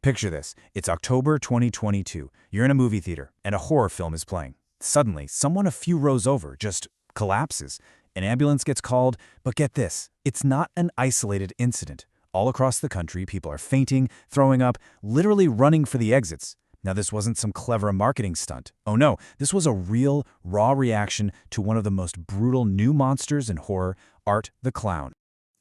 Picture this. It's October 2022. You're in a movie theater, and a horror film is playing. Suddenly, someone a few rows over just collapses. An ambulance gets called, but get this. It's not an isolated incident. All across the country, people are fainting, throwing up, literally running for the exits. Now, this wasn't some clever marketing stunt. Oh no, this was a real, raw reaction to one of the most brutal new monsters in horror, Art the Clown.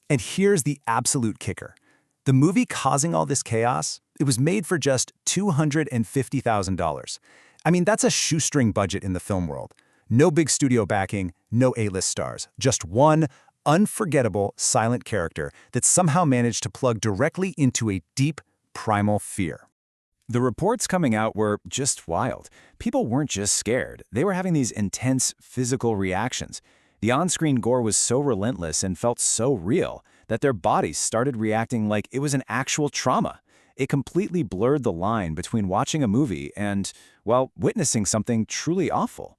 And here's the absolute kicker. The movie causing all this chaos, it was made for just $250,000. I mean, that's a shoestring budget in the film world. No big studio backing, no A-list stars. Just one unforgettable silent character that somehow managed to plug directly into a deep, primal fear. The reports coming out were just wild. People weren't just scared. They were having these intense physical reactions. The on-screen gore was so relentless and felt so real that their bodies started reacting like it was an actual trauma. It completely blurred the line between watching a movie and, well, witnessing something truly awful.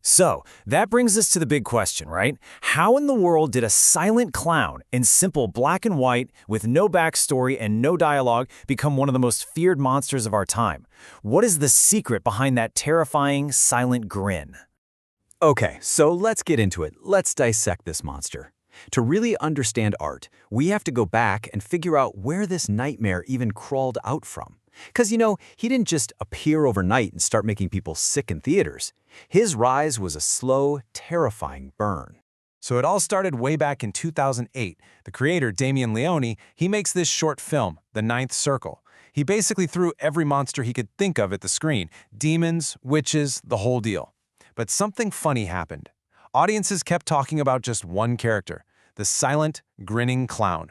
So, that brings us to the big question, right? How in the world did a silent clown in simple black and white, with no backstory and no dialogue, become one of the most feared monsters of our time? What is the secret behind that terrifying, silent grin? Okay, so let's get into it. Let's dissect this monster. To really understand Art, we have to go back and figure out where this nightmare even crawled out from. Because, he didn't just appear overnight and start making people sick in theaters. His rise was a slow, terrifying burn. So it all started way back in 2008. The creator, Damien Leone, he makes this short film, The Ninth Circle. He basically threw every monster he could think of at the screen. Demons, witches, the whole deal. But something funny happened. Audiences kept talking about just one character, the silent, grinning clown.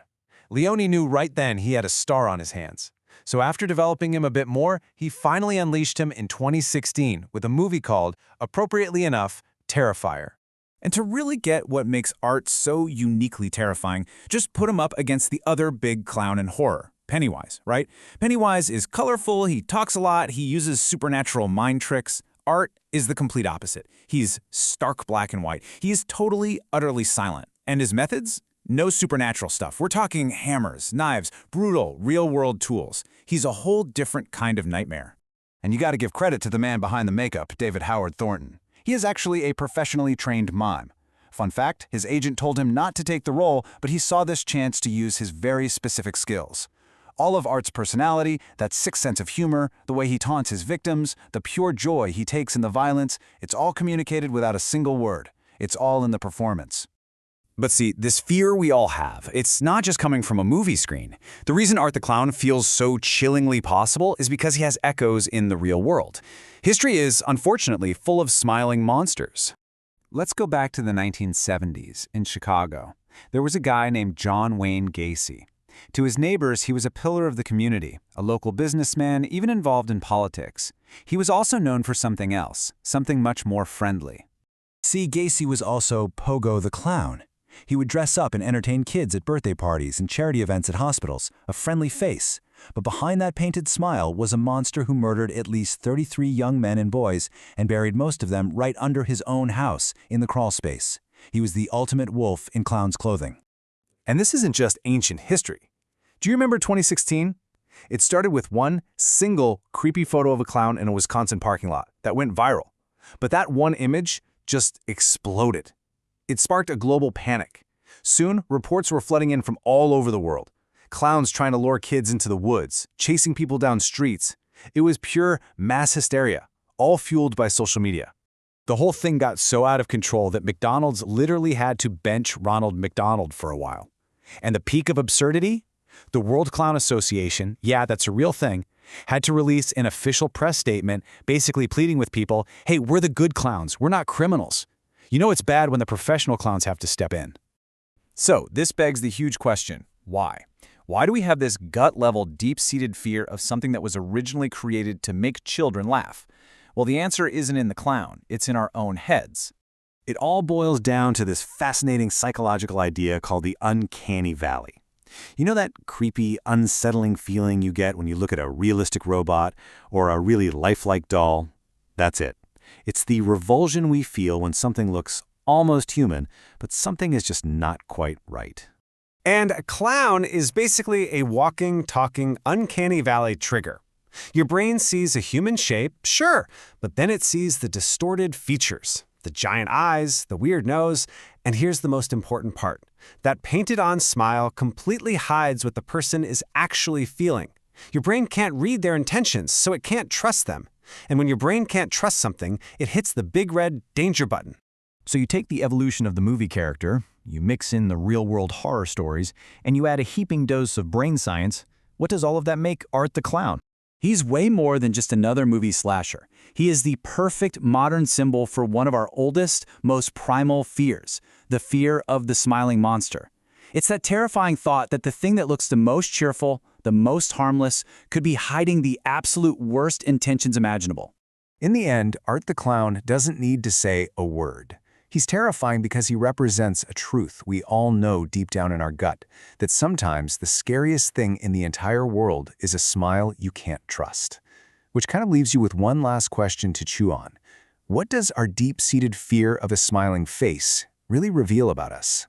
Leone knew right then he had a star on his hands. So after developing him a bit more, he finally unleashed him in 2016 with a movie called, appropriately enough, Terrifier. And to really get what makes Art so uniquely terrifying, just put him up against the other big clown in horror, Pennywise, right? Pennywise is colorful, he talks a lot, he uses supernatural mind tricks. Art is the complete opposite. He's stark black and white. He is totally, utterly silent. And his methods? No supernatural stuff. We're talking hammers, knives, brutal, real-world tools. He's a whole different kind of nightmare. And you gotta give credit to the man behind the makeup, David Howard Thornton. He is actually a professionally trained mime. Fun fact, his agent told him not to take the role, but he saw this chance to use his very specific skills. All of Art's personality, that sixth sense of humor, the way he taunts his victims, the pure joy he takes in the violence, it's all communicated without a single word. It's all in the performance. But see, this fear we all have, it's not just coming from a movie screen. The reason Art the Clown feels so chillingly possible is because he has echoes in the real world. History is, unfortunately, full of smiling monsters. Let's go back to the 1970s in Chicago. There was a guy named John Wayne Gacy. To his neighbors, he was a pillar of the community, a local businessman, even involved in politics. He was also known for something else, something much more friendly. See, Gacy was also Pogo the Clown. He would dress up and entertain kids at birthday parties and charity events at hospitals, a friendly face. But behind that painted smile was a monster who murdered at least 33 young men and boys and buried most of them right under his own house in the crawl space. He was the ultimate wolf in clown's clothing. And this isn't just ancient history. Do you remember 2016? It started with one single creepy photo of a clown in a Wisconsin parking lot that went viral. But that one image just exploded. It sparked a global panic. Soon, reports were flooding in from all over the world. Clowns trying to lure kids into the woods, chasing people down streets. It was pure mass hysteria, all fueled by social media. The whole thing got so out of control that McDonald's literally had to bench Ronald McDonald for a while. And the peak of absurdity? The World Clown Association, yeah, that's a real thing, had to release an official press statement basically pleading with people, hey, we're the good clowns, we're not criminals. You know it's bad when the professional clowns have to step in. So this begs the huge question, why? Why do we have this gut-level, deep-seated fear of something that was originally created to make children laugh? Well, the answer isn't in the clown, it's in our own heads. It all boils down to this fascinating psychological idea called the uncanny valley. You know that creepy, unsettling feeling you get when you look at a realistic robot or a really lifelike doll? That's it. It's the revulsion we feel when something looks almost human, but something is just not quite right. And a clown is basically a walking, talking, uncanny valley trigger. Your brain sees a human shape, sure, but then it sees the distorted features, the giant eyes, the weird nose, and here's the most important part. That painted-on smile completely hides what the person is actually feeling. Your brain can't read their intentions, so it can't trust them. And when your brain can't trust something, it hits the big red danger button. So you take the evolution of the movie character, you mix in the real-world horror stories, and you add a heaping dose of brain science. What does all of that make Art the Clown? He's way more than just another movie slasher. He is the perfect modern symbol for one of our oldest, most primal fears, the fear of the smiling monster. It's that terrifying thought that the thing that looks the most cheerful, the most harmless, could be hiding the absolute worst intentions imaginable. In the end, Art the Clown doesn't need to say a word. He's terrifying because he represents a truth we all know deep down in our gut, that sometimes the scariest thing in the entire world is a smile you can't trust. Which kind of leaves you with one last question to chew on. What does our deep-seated fear of a smiling face really reveal about us?